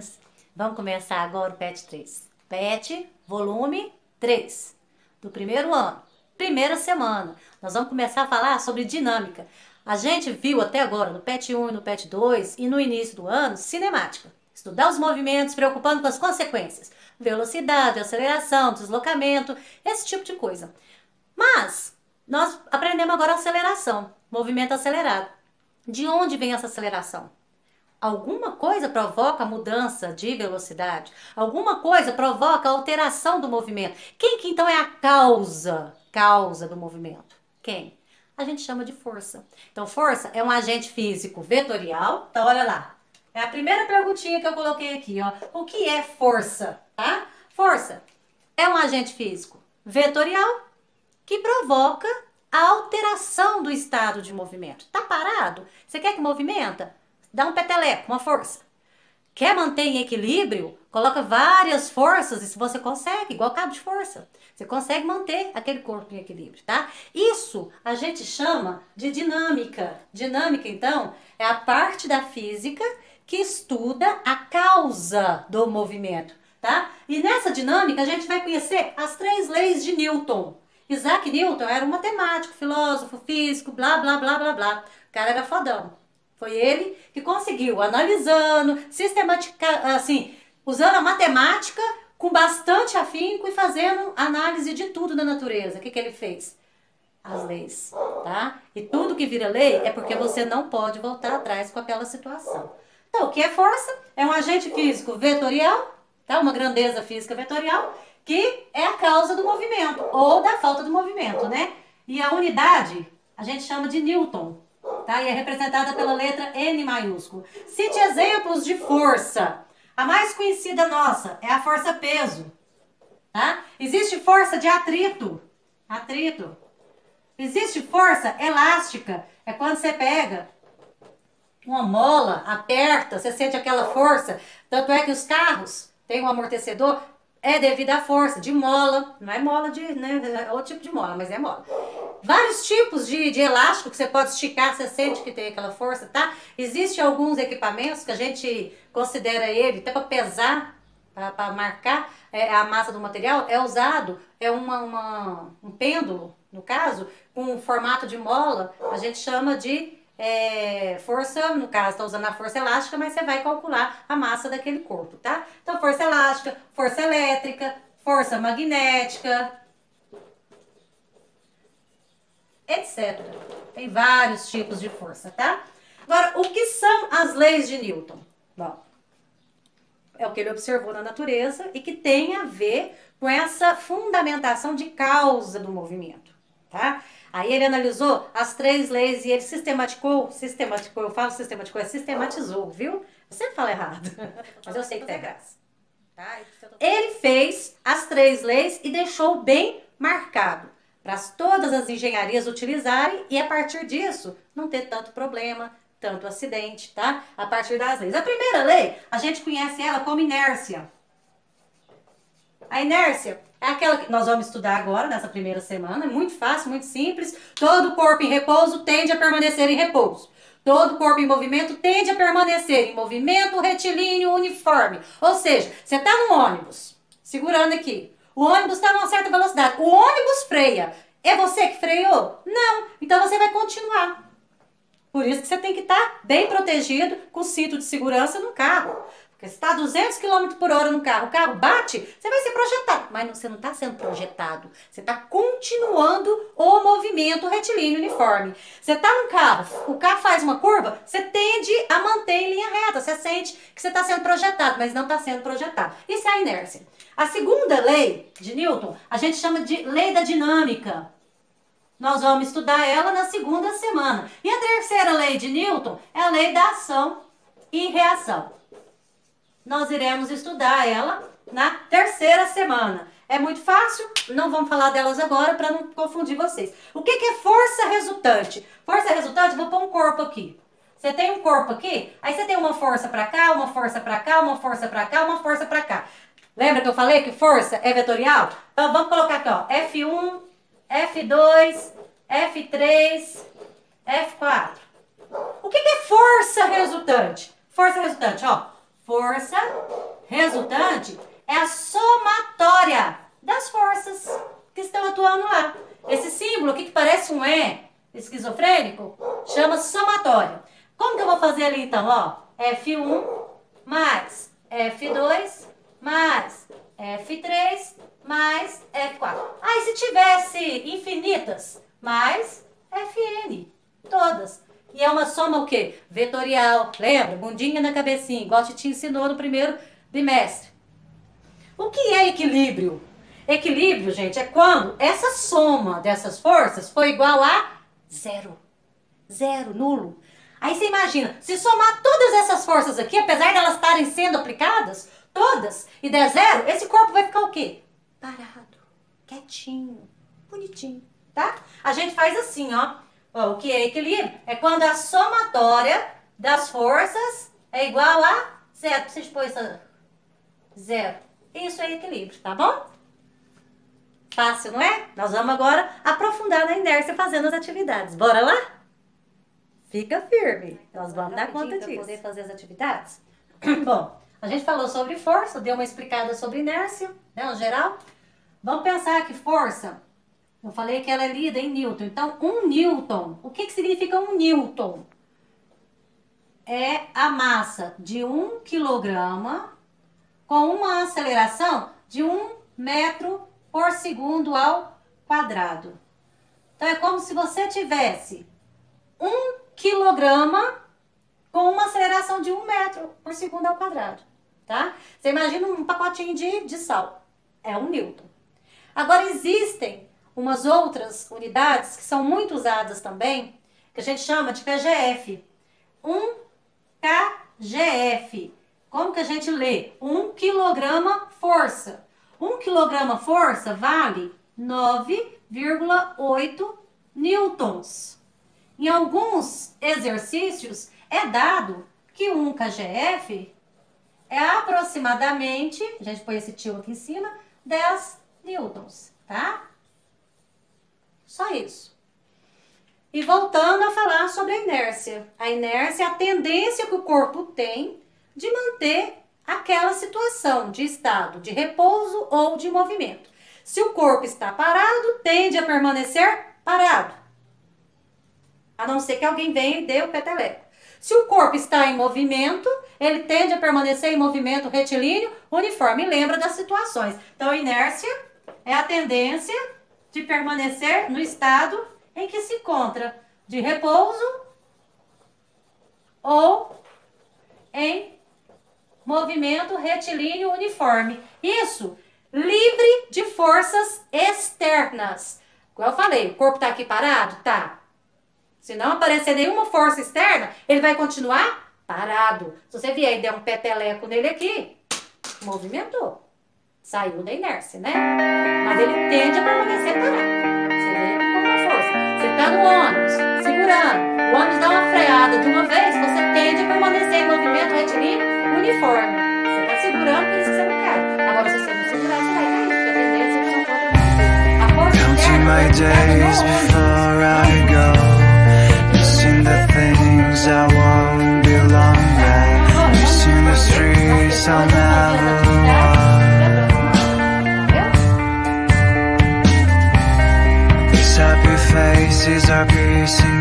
turminhas. Vamos começar agora o PET 3. PET, volume 3, do primeiro ano, primeira semana. Nós vamos começar a falar sobre dinâmica. A gente viu até agora, no PET 1 e no PET 2, e no início do ano, cinemática. Estudar os movimentos, preocupando com as consequências. Velocidade, aceleração, deslocamento, esse tipo de coisa. Mas, nós aprendemos agora aceleração, movimento acelerado. De onde vem essa aceleração? Alguma coisa provoca a mudança de velocidade. Alguma coisa provoca a alteração do movimento. Quem que então é a causa do movimento? Quem? A gente chama de força. Então, força é um agente físico vetorial. Então, olha lá. É a primeira perguntinha que eu coloquei aqui, ó. O que é força, tá? Força é um agente físico vetorial que provoca a alteração do estado de movimento. Tá parado? Você quer que movimenta? Dá um peteleco, uma força. Quer manter em equilíbrio? Coloca várias forças e se você consegue, igual cabo de força. Você consegue manter aquele corpo em equilíbrio, tá? Isso a gente chama de dinâmica. Dinâmica, então, é a parte da física que estuda a causa do movimento, tá? E nessa dinâmica a gente vai conhecer as 3 leis de Newton. Isaac Newton era um matemático, filósofo, físico, blá, blá, blá, blá, blá. O cara era fodão. Foi ele que conseguiu, analisando, assim, usando a matemática com bastante afinco e fazendo análise de tudo da natureza. O que ele fez? As leis, tá? E tudo que vira lei é porque você não pode voltar atrás com aquela situação. Então, o que é força? É um agente físico vetorial, tá? Uma grandeza física vetorial, que é a causa do movimento, ou da falta do movimento, né? E a unidade, a gente chama de Newton. Tá? E é representada pela letra N maiúsculo. Cite exemplos de força. A mais conhecida nossa é a força peso. Tá? Existe força de atrito. Atrito. Existe força elástica. É quando você pega uma mola, aperta, você sente aquela força. Tanto é que os carros têm um amortecedor. É devido à força de mola. Não é mola de, né? É outro tipo de mola, mas é mola. Vários tipos de elástico que você pode esticar, você sente que tem aquela força, tá? Existem alguns equipamentos que a gente considera ele, até para pesar, para marcar a massa do material, é usado, um pêndulo, no caso, com um formato de mola, a gente chama de força, no caso, está usando a força elástica, mas você vai calcular a massa daquele corpo, tá? Então, força elástica, força elétrica, força magnética, etc. Tem vários tipos de força, tá? Agora, o que são as leis de Newton? Bom, é o que ele observou na natureza e que tem a ver com essa fundamentação de causa do movimento, tá? Aí ele analisou as 3 leis e ele sistematizou, eu falo sistematizou, sistematizou, viu? Eu sempre falo errado, mas eu sei que tem graça. Tá? Ele fez as 3 leis e deixou bem marcado para todas as engenharias utilizarem e a partir disso não ter tanto problema, tanto acidente, tá? A partir das leis. A primeira lei, a gente conhece ela como inércia. A inércia é aquela que nós vamos estudar agora, nessa primeira semana. É muito fácil, muito simples. Todo corpo em repouso tende a permanecer em repouso. Todo corpo em movimento tende a permanecer em movimento retilíneo uniforme. Ou seja, você está no ônibus, segurando aqui. O ônibus está numa certa velocidade. O ônibus freia. É você que freou? Não. Então você vai continuar. Por isso que você tem que estar bem protegido com o cinto de segurança no carro. Porque se está a 200 km por hora no carro, o carro bate, você vai ser projetado. Mas você não está sendo projetado. Você está continuando o movimento retilíneo uniforme. Você está no carro, o carro faz uma curva, você tende a manter em linha reta. Você sente que você está sendo projetado, mas não está sendo projetado. Isso é a inércia. A segunda lei de Newton, a gente chama de lei da dinâmica. Nós vamos estudar ela na segunda semana. E a terceira lei de Newton é a lei da ação e reação. Nós iremos estudar ela na terceira semana. É muito fácil, não vamos falar delas agora para não confundir vocês. O que é força resultante? Força resultante, vou pôr um corpo aqui. Você tem um corpo aqui, aí você tem uma força para cá, uma força para cá, uma força para cá, uma força para cá. Lembra que eu falei que força é vetorial? Então vamos colocar aqui, ó, F1, F2, F3, F4. O que é força resultante? Força resultante, ó. força resultante é a somatória das forças que estão atuando lá. Esse símbolo aqui que parece um E esquizofrênico chama somatória. Como que eu vou fazer ali então? Ó, F1 mais F2 mais F3 mais F4. Aí se tivesse infinitas, mais Fn, todas. E é uma soma o quê? Vetorial. Lembra? Bundinha na cabecinha, igual a gente te ensinou no primeiro bimestre. O que é equilíbrio? Equilíbrio, gente, é quando essa soma dessas forças foi igual a zero. Zero, nulo. Aí você imagina, se somar todas essas forças aqui, apesar de elas estarem sendo aplicadas, todas, e der zero, esse corpo vai ficar o quê? Parado, quietinho, bonitinho, tá? A gente faz assim, ó. O que é equilíbrio? É quando a somatória das forças é igual a zero. Precisa pôr essa zero. Isso é equilíbrio, tá bom? Fácil, não é? Nós vamos agora aprofundar na inércia fazendo as atividades. Bora lá? Fica firme. Nós vamos dar conta disso. Para poder fazer as atividades? Bom, a gente falou sobre força, deu uma explicada sobre inércia, né, no geral. Vamos pensar que força, eu falei que ela é lida em Newton. Então, 1 Newton, o que significa 1 Newton? É a massa de 1 quilograma com uma aceleração de 1 metro por segundo ao quadrado. Então, é como se você tivesse 1 quilograma com uma aceleração de 1 metro por segundo ao quadrado, tá? Você imagina um pacotinho de sal, é 1 Newton. Agora, existem umas outras unidades que são muito usadas também, que a gente chama de KGF. 1 KGF. Como que a gente lê? 1 quilograma força. 1 quilograma força vale 9,8 newtons. Em alguns exercícios é dado que 1 KGF é aproximadamente, a gente põe esse tio aqui em cima, 10 newtons, tá? Só isso. E voltando a falar sobre a inércia. A inércia é a tendência que o corpo tem de manter aquela situação de estado de repouso ou de movimento. Se o corpo está parado, tende a permanecer parado. A não ser que alguém venha e dê o peteleco. Se o corpo está em movimento, ele tende a permanecer em movimento retilíneo uniforme. Lembra das situações. Então, a inércia é a tendência de permanecer no estado em que se encontra de repouso ou em movimento retilíneo uniforme. Isso livre de forças externas. Como eu falei, o corpo está aqui parado? Tá. Se não aparecer nenhuma força externa, ele vai continuar parado. Se você vier e der um peteleco nele aqui, movimentou. Saiu da inércia, né? Mas ele tende a permanecer parado. Você vê com uma força. Você está no ônibus, segurando. O ônibus dá uma freada de uma vez, você tende a permanecer em movimento retilíneo uniforme. Você está segurando, por isso que você não cai. Agora, se você não segurar, você vai cair. Porque a tendência é que são todas a força externa the things I won't belong there. Just in the streets I'll never walk. These happy faces are piecing